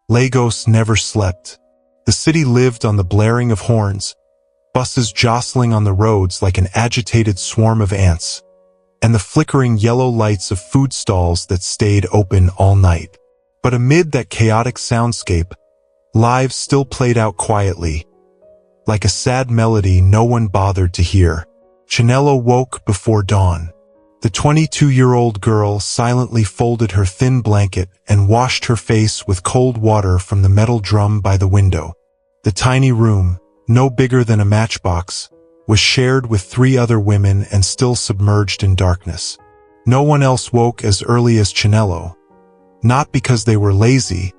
Lagos never slept. The city lived on the blaring of horns, buses jostling on the roads like an agitated swarm of ants, and the flickering yellow lights of food stalls that stayed open all night. But amid that chaotic soundscape, lives still played out quietly, like a sad melody no one bothered to hear. Chinelo woke before dawn. The 22-year-old girl silently folded her thin blanket and washed her face with cold water from the metal drum by the window. The tiny room, no bigger than a matchbox, was shared with 3 other women and still submerged in darkness. No one else woke as early as Chinelo, not because they were lazy,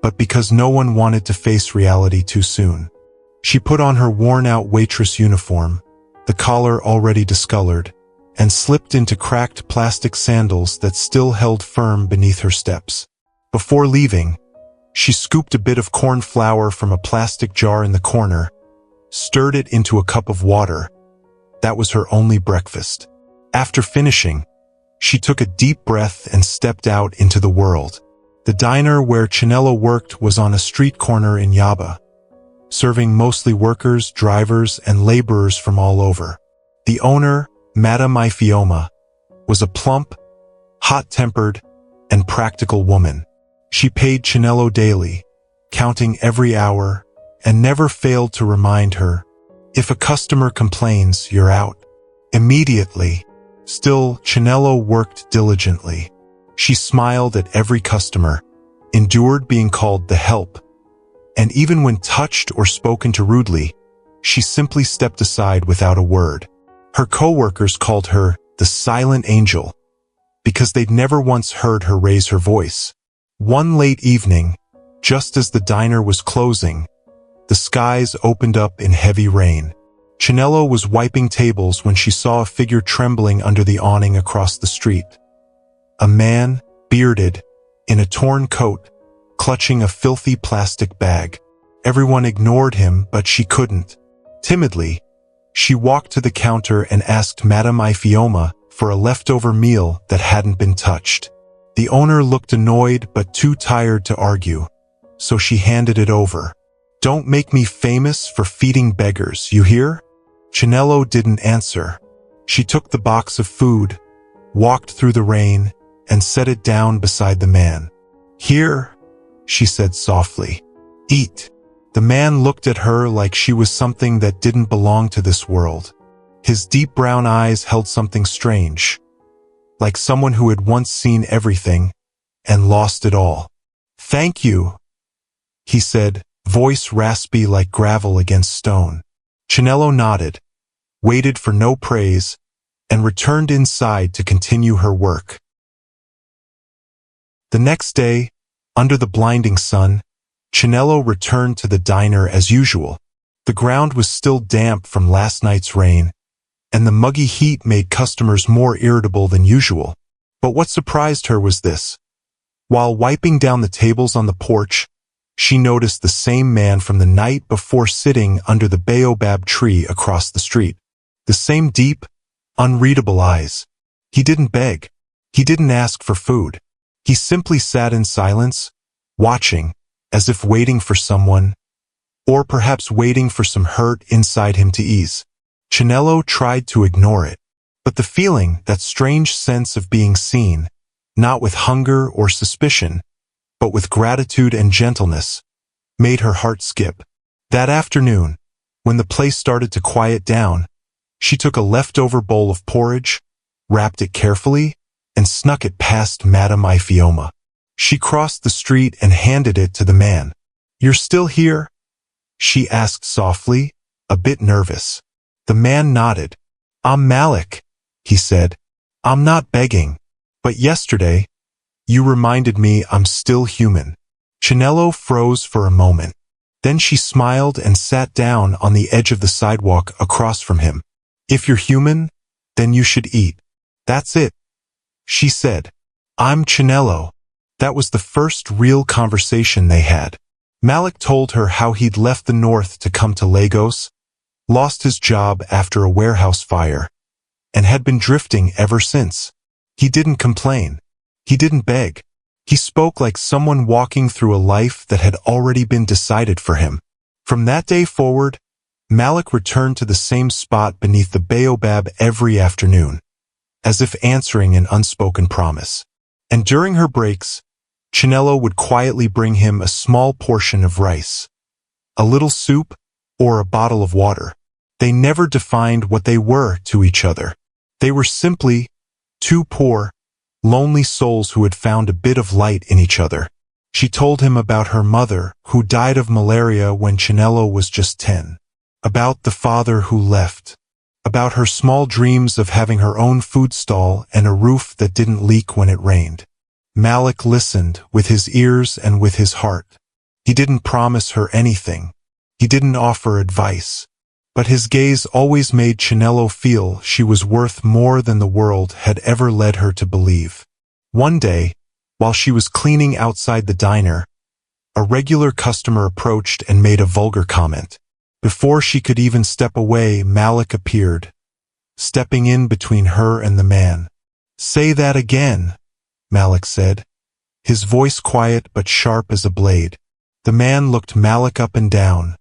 but because no one wanted to face reality too soon. She put on her worn-out waitress uniform, the collar already discolored, and slipped into cracked plastic sandals that still held firm beneath her steps. Before leaving, she scooped a bit of corn flour from a plastic jar in the corner, stirred it into a cup of water. That was her only breakfast. After finishing, she took a deep breath and stepped out into the world. The diner where Chinelo worked was on a street corner in Yaba, serving mostly workers, drivers, and laborers from all over. The owner, Madame Ifioma, was a plump, hot-tempered, and practical woman. She paid Chinelo daily, counting every hour, and never failed to remind her, "If a customer complains, you're out." Immediately. Still, Chinelo worked diligently. She smiled at every customer, endured being called the help, and even when touched or spoken to rudely, she simply stepped aside without a word. Her co-workers called her the Silent Angel because they'd never once heard her raise her voice. One late evening, just as the diner was closing, the skies opened up in heavy rain. Chinelo was wiping tables when she saw a figure trembling under the awning across the street. A man, bearded, in a torn coat, clutching a filthy plastic bag. Everyone ignored him, but she couldn't. Timidly, she walked to the counter and asked Madame Ifioma for a leftover meal that hadn't been touched. The owner looked annoyed but too tired to argue, so she handed it over. "Don't make me famous for feeding beggars, you hear?" Chinelo didn't answer. She took the box of food, walked through the rain, and set it down beside the man. "Here," she said softly. "Eat." The man looked at her like she was something that didn't belong to this world. His deep brown eyes held something strange, like someone who had once seen everything and lost it all. "Thank you," he said, voice raspy like gravel against stone. Chinelo nodded, waited for no praise, and returned inside to continue her work. The next day, under the blinding sun, Chinelo returned to the diner as usual. The ground was still damp from last night's rain, and the muggy heat made customers more irritable than usual. But what surprised her was this. While wiping down the tables on the porch, she noticed the same man from the night before sitting under the baobab tree across the street. The same deep, unreadable eyes. He didn't beg. He didn't ask for food. He simply sat in silence, watching, as if waiting for someone, or perhaps waiting for some hurt inside him to ease. Chinelo tried to ignore it, but the feeling, that strange sense of being seen, not with hunger or suspicion, but with gratitude and gentleness, made her heart skip. That afternoon, when the place started to quiet down, she took a leftover bowl of porridge, wrapped it carefully, and snuck it past Madame Ifioma. She crossed the street and handed it to the man. "You're still here?" she asked softly, a bit nervous. The man nodded. "I'm Malik," he said. "I'm not begging. But yesterday, you reminded me I'm still human." Chinelo froze for a moment. Then she smiled and sat down on the edge of the sidewalk across from him. "If you're human, then you should eat. That's it," she said. "I'm Chinelo." That was the first real conversation they had. Malik told her how he'd left the north to come to Lagos, lost his job after a warehouse fire, and had been drifting ever since. He didn't complain. He didn't beg. He spoke like someone walking through a life that had already been decided for him. From that day forward, Malik returned to the same spot beneath the baobab every afternoon, as if answering an unspoken promise. And during her breaks, Chinelo would quietly bring him a small portion of rice, a little soup, or a bottle of water. They never defined what they were to each other. They were simply two poor, lonely souls who had found a bit of light in each other. She told him about her mother, who died of malaria when Chinelo was just 10. About the father who left. About her small dreams of having her own food stall and a roof that didn't leak when it rained. Malik listened, with his ears and with his heart. He didn't promise her anything. He didn't offer advice. But his gaze always made Chinelo feel she was worth more than the world had ever led her to believe. One day, while she was cleaning outside the diner, a regular customer approached and made a vulgar comment. Before she could even step away, Malik appeared, stepping in between her and the man. "Say that again," Malik said, his voice quiet but sharp as a blade. The man looked Malik up and down,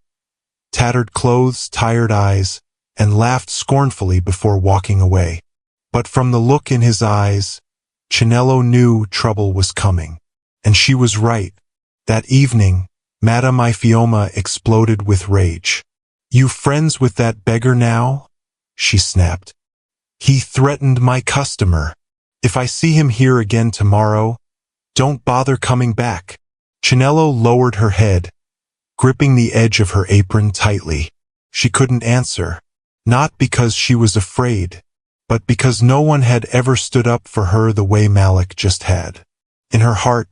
tattered clothes, tired eyes, and laughed scornfully before walking away. But from the look in his eyes, Chinelo knew trouble was coming. And she was right. That evening, Madame Ifioma exploded with rage. "You friends with that beggar now?" she snapped. "He threatened my customer. If I see him here again tomorrow, don't bother coming back." Chinelo lowered her head, gripping the edge of her apron tightly. She couldn't answer, not because she was afraid, but because no one had ever stood up for her the way Malik just had. In her heart,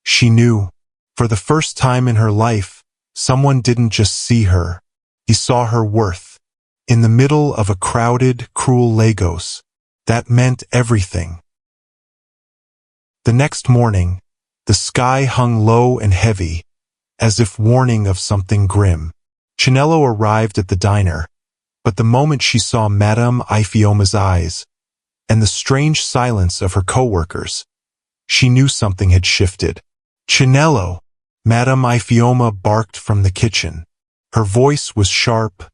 she knew, for the first time in her life, someone didn't just see her. He saw her worth. In the middle of a crowded, cruel Lagos, that meant everything. The next morning, the sky hung low and heavy, as if warning of something grim. Chinelo arrived at the diner, but the moment she saw Madame Ifioma's eyes, and the strange silence of her co-workers, she knew something had shifted. "Chinelo!" Madame Ifioma barked from the kitchen. Her voice was sharp,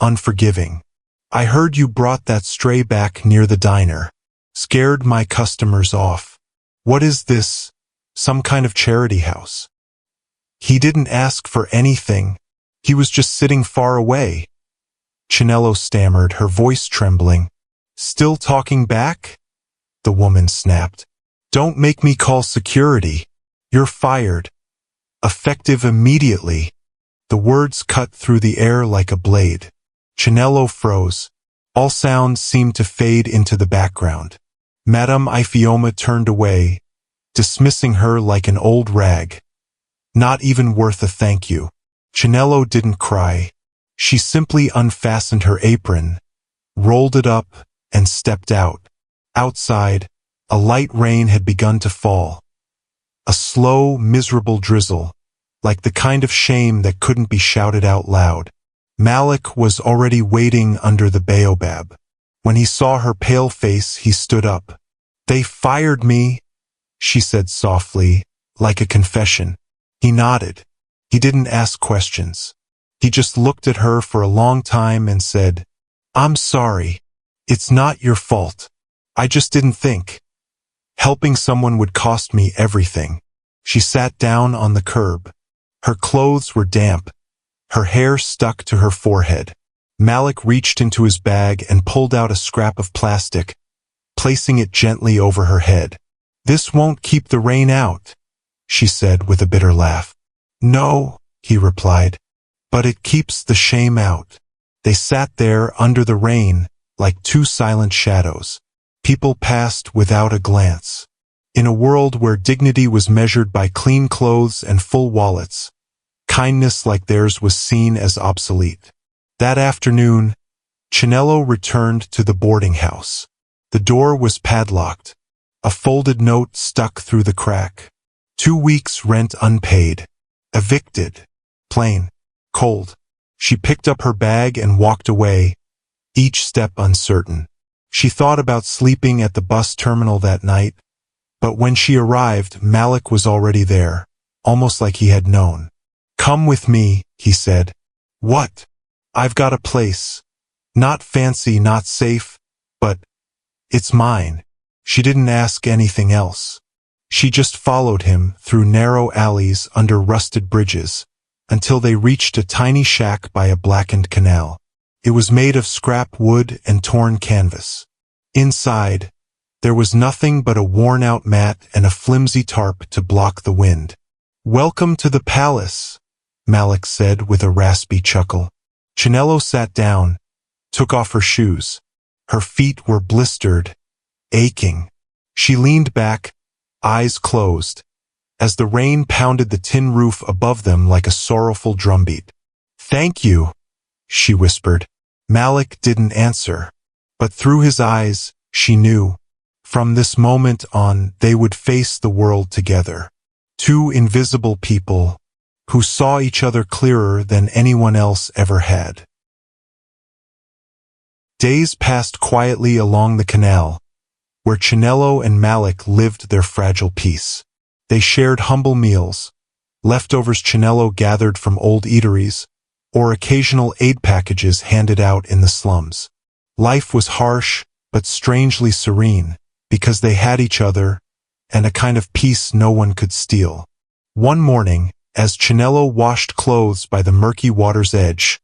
unforgiving. "I heard you brought that stray back near the diner. Scared my customers off. What is this? Some kind of charity house?" "He didn't ask for anything. He was just sitting far away." Chinelo stammered, her voice trembling. "Still talking back?" the woman snapped. "Don't make me call security. You're fired. Effective immediately." The words cut through the air like a blade. Chinelo froze. All sounds seemed to fade into the background. Madame Ifioma turned away, dismissing her like an old rag. Not even worth a thank you. Chinelo didn't cry. She simply unfastened her apron, rolled it up, and stepped out. Outside, a light rain had begun to fall. A slow, miserable drizzle, like the kind of shame that couldn't be shouted out loud. Malik was already waiting under the baobab. When he saw her pale face, he stood up. "They fired me," she said softly, like a confession. He nodded. He didn't ask questions. He just looked at her for a long time and said, "I'm sorry. It's not your fault. I just didn't think. Helping someone would cost me everything." She sat down on the curb. Her clothes were damp. Her hair stuck to her forehead. Malik reached into his bag and pulled out a scrap of plastic, placing it gently over her head. "This won't keep the rain out," she said with a bitter laugh. "No," he replied, "but it keeps the shame out." They sat there under the rain, like two silent shadows. People passed without a glance. In a world where dignity was measured by clean clothes and full wallets, kindness like theirs was seen as obsolete. That afternoon, Chinelo returned to the boarding house. The door was padlocked. A folded note stuck through the crack. 2 weeks' rent unpaid. Evicted. Plain. Cold. She picked up her bag and walked away, each step uncertain. She thought about sleeping at the bus terminal that night, But when she arrived, Malik was already there, almost like he had known. "Come with me," he said. "What?" "I've got a place. Not fancy, not safe, but it's mine." She didn't ask anything else. She just followed him through narrow alleys under rusted bridges, until they reached a tiny shack by a blackened canal. It was made of scrap wood and torn canvas. Inside, there was nothing but a worn-out mat and a flimsy tarp to block the wind. "Welcome to the palace," Malik said with a raspy chuckle. Chinelo sat down, took off her shoes. Her feet were blistered, aching. She leaned back, eyes closed, as the rain pounded the tin roof above them like a sorrowful drumbeat. "Thank you," she whispered. Malik didn't answer, but through his eyes, she knew. From this moment on, they would face the world together. Two invisible people who saw each other clearer than anyone else ever had. Days passed quietly along the canal, where Chinelo and Malik lived their fragile peace. They shared humble meals, leftovers Chinelo gathered from old eateries, or occasional aid packages handed out in the slums. Life was harsh, but strangely serene, because they had each other, and a kind of peace no one could steal. One morning, as Chinelo washed clothes by the murky water's edge,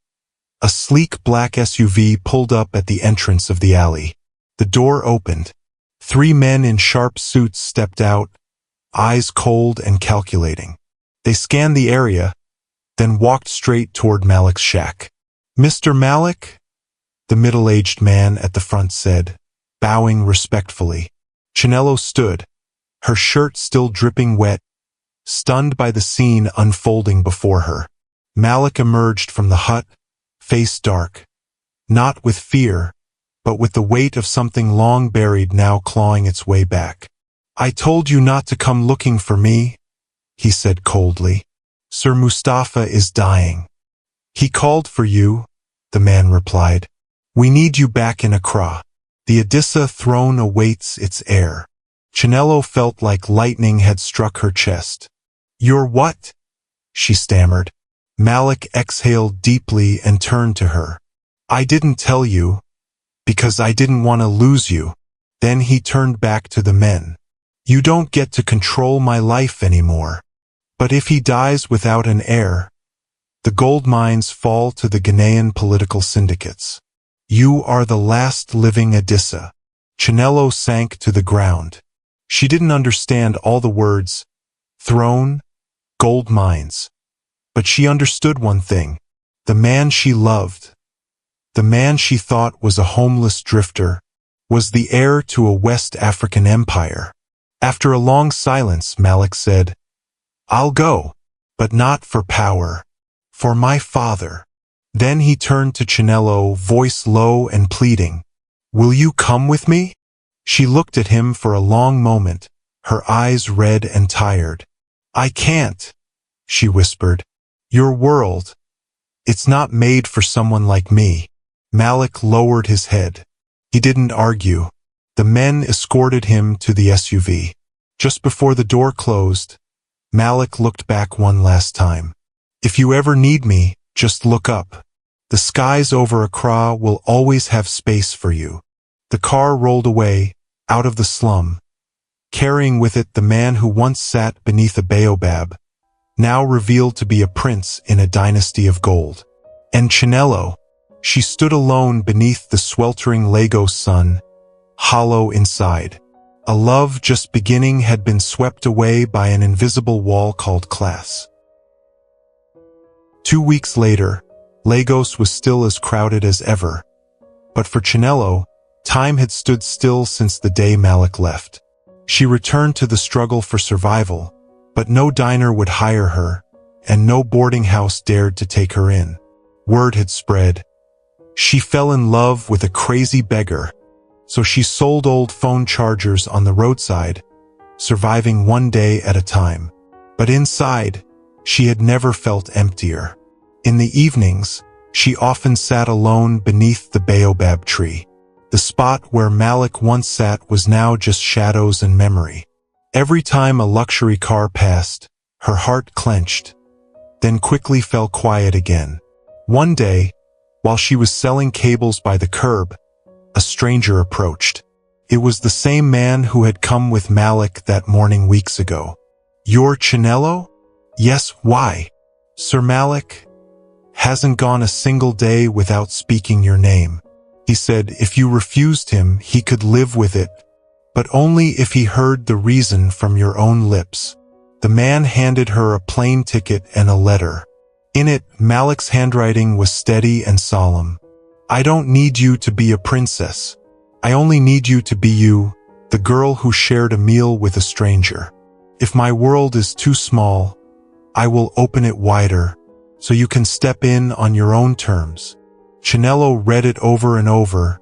a sleek black SUV pulled up at the entrance of the alley. The door opened. 3 men in sharp suits stepped out, eyes cold and calculating. They scanned the area, then walked straight toward Malik's shack. "Mr. Malik?" the middle-aged man at the front said, bowing respectfully. Chinelo stood, her shirt still dripping wet, stunned by the scene unfolding before her. Malik emerged from the hut, face dark, not with fear, but with the weight of something long buried now clawing its way back. "I told you not to come looking for me," he said coldly. "Sir Mustafa is dying." "He called for you," the man replied. "We need you back in Accra. The Adissa throne awaits its heir." Chinelo felt like lightning had struck her chest. "You're what?" she stammered. Malik exhaled deeply and turned to her. "I didn't tell you, because I didn't want to lose you." Then he turned back to the men. "You don't get to control my life anymore. But if he dies without an heir, the gold mines fall to the Ghanaian political syndicates. You are the last living Adissa." Chinelo sank to the ground. She didn't understand all the words, throne, gold mines. But she understood one thing. The man she loved, the man she thought was a homeless drifter, was the heir to a West African empire. After a long silence, Malik said, "I'll go, but not for power. For my father." Then he turned to Chinelo, voice low and pleading. "Will you come with me?" She looked at him for a long moment, her eyes red and tired. "I can't," she whispered. "Your world, it's not made for someone like me." Malik lowered his head. He didn't argue. The men escorted him to the SUV. Just before the door closed, Malik looked back one last time. "If you ever need me, just look up. The skies over Accra will always have space for you." The car rolled away, out of the slum, carrying with it the man who once sat beneath a baobab, now revealed to be a prince in a dynasty of gold. And Chinelo, she stood alone beneath the sweltering Lagos sun, hollow inside. A love just beginning had been swept away by an invisible wall called class. 2 weeks later, Lagos was still as crowded as ever. But for Chinelo, time had stood still since the day Malik left. She returned to the struggle for survival, but no diner would hire her, and no boarding house dared to take her in. Word had spread. She fell in love with a crazy beggar, so she sold old phone chargers on the roadside, surviving one day at a time. But inside, she had never felt emptier. In the evenings, she often sat alone beneath the baobab tree. The spot where Malik once sat was now just shadows and memory. Every time a luxury car passed, her heart clenched, then quickly fell quiet again. One day, while she was selling cables by the curb, a stranger approached. It was the same man who had come with Malik that morning weeks ago. "You're Chinello?" "Yes, why?" "Sir Malik hasn't gone a single day without speaking your name. He said if you refused him, he could live with it, but only if he heard the reason from your own lips." The man handed her a plane ticket and a letter. In it, Malik's handwriting was steady and solemn. "I don't need you to be a princess. I only need you to be you, the girl who shared a meal with a stranger. If my world is too small, I will open it wider, so you can step in on your own terms." Chinello read it over and over,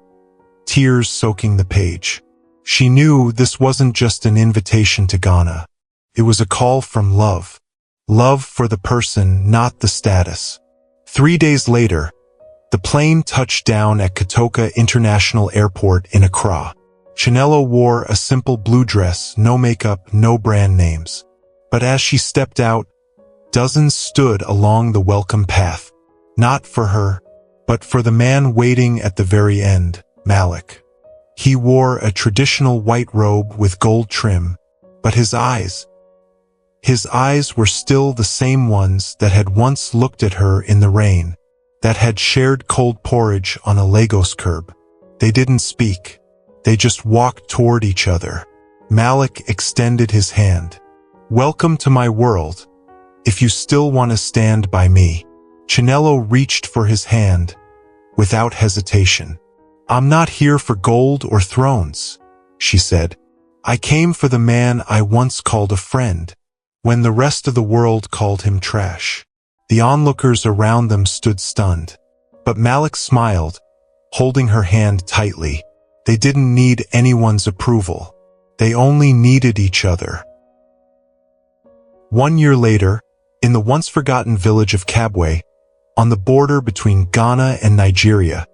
tears soaking the page. She knew this wasn't just an invitation to Ghana. It was a call from love. Love for the person, not the status. 3 days later, the plane touched down at Kotoka International Airport in Accra. Chinello wore a simple blue dress, no makeup, no brand names. But as she stepped out, dozens stood along the welcome path. Not for her, but for the man waiting at the very end, Malik. He wore a traditional white robe with gold trim, but his eyes were still the same ones that had once looked at her in the rain, that had shared cold porridge on a Lagos curb. They didn't speak. They just walked toward each other. Malik extended his hand. "Welcome to my world, if you still want to stand by me." Chinello reached for his hand, without hesitation. "I'm not here for gold or thrones," she said. "I came for the man I once called a friend, when the rest of the world called him trash." The onlookers around them stood stunned. But Malik smiled, holding her hand tightly. They didn't need anyone's approval. They only needed each other. 1 year later, in the once-forgotten village of Kabwe, on the border between Ghana and Nigeria,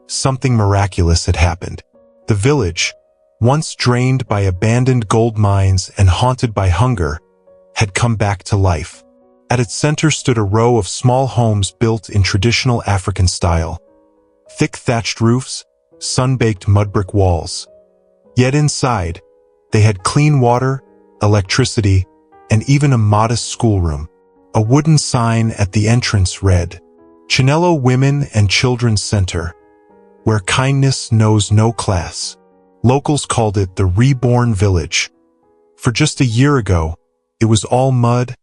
something miraculous had happened. The village, once drained by abandoned gold mines and haunted by hunger, had come back to life. At its center stood a row of small homes built in traditional African style. Thick thatched roofs, sun-baked mud-brick walls. Yet inside, they had clean water, electricity, and even a modest schoolroom. A wooden sign at the entrance read, "Chinello Women and Children's Center, where kindness knows no class." Locals called it the Reborn Village. For just a year ago, it was all mud,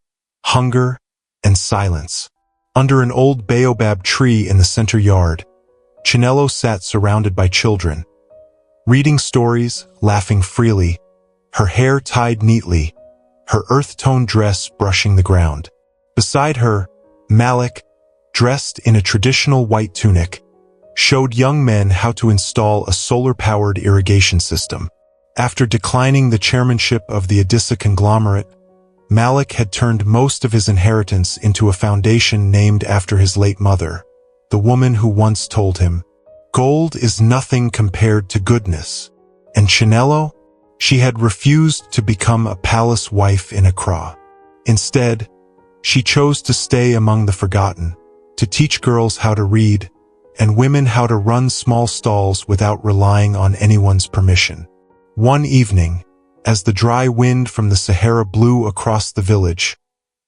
hunger, and silence. Under an old baobab tree in the center yard, Chinello sat surrounded by children, reading stories, laughing freely, her hair tied neatly, her earth-toned dress brushing the ground. Beside her, Malik, dressed in a traditional white tunic, showed young men how to install a solar-powered irrigation system. After declining the chairmanship of the Adissa conglomerate, Malik had turned most of his inheritance into a foundation named after his late mother, the woman who once told him, "Gold is nothing compared to goodness." And Chinello? She had refused to become a palace wife in Accra. Instead, she chose to stay among the forgotten, to teach girls how to read, and women how to run small stalls without relying on anyone's permission. One evening, as the dry wind from the Sahara blew across the village,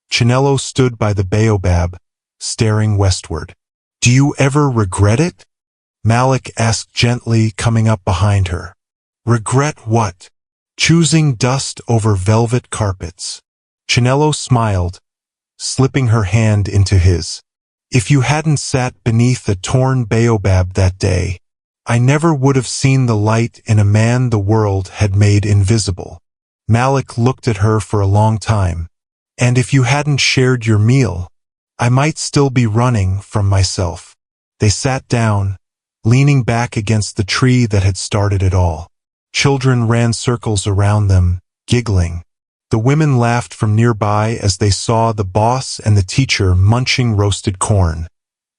Chinello stood by the baobab, staring westward. "Do you ever regret it?" Malik asked gently, coming up behind her. "Regret what?" "Choosing dust over velvet carpets." Chinello smiled, slipping her hand into his. "If you hadn't sat beneath a torn baobab that day, I never would have seen the light in a man the world had made invisible." Malik looked at her for a long time. "And if you hadn't shared your meal, I might still be running from myself." They sat down, leaning back against the tree that had started it all. Children ran circles around them, giggling. The women laughed from nearby as they saw the boss and the teacher munching roasted corn.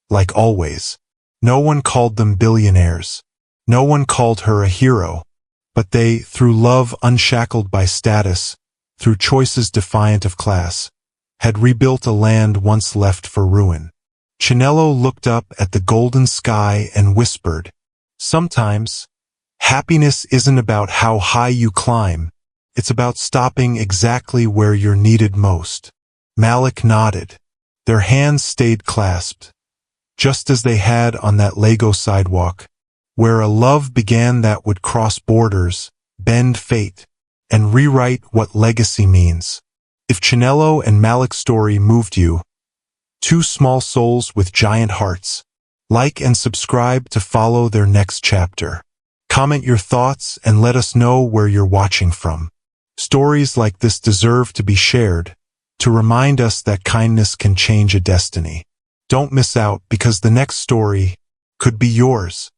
Like always, no one called them billionaires. No one called her a hero. But they, through love unshackled by status, through choices defiant of class, had rebuilt a land once left for ruin. Chinello looked up at the golden sky and whispered, "Sometimes, happiness isn't about how high you climb, it's about stopping exactly where you're needed most." Malik nodded. Their hands stayed clasped, just as they had on that Lego sidewalk, where a love began that would cross borders, bend fate, and rewrite what legacy means. If Chinello and Malik's story moved you, two small souls with giant hearts, like and subscribe to follow their next chapter. Comment your thoughts and let us know where you're watching from. Stories like this deserve to be shared, to remind us that kindness can change a destiny. Don't miss out because the next story could be yours.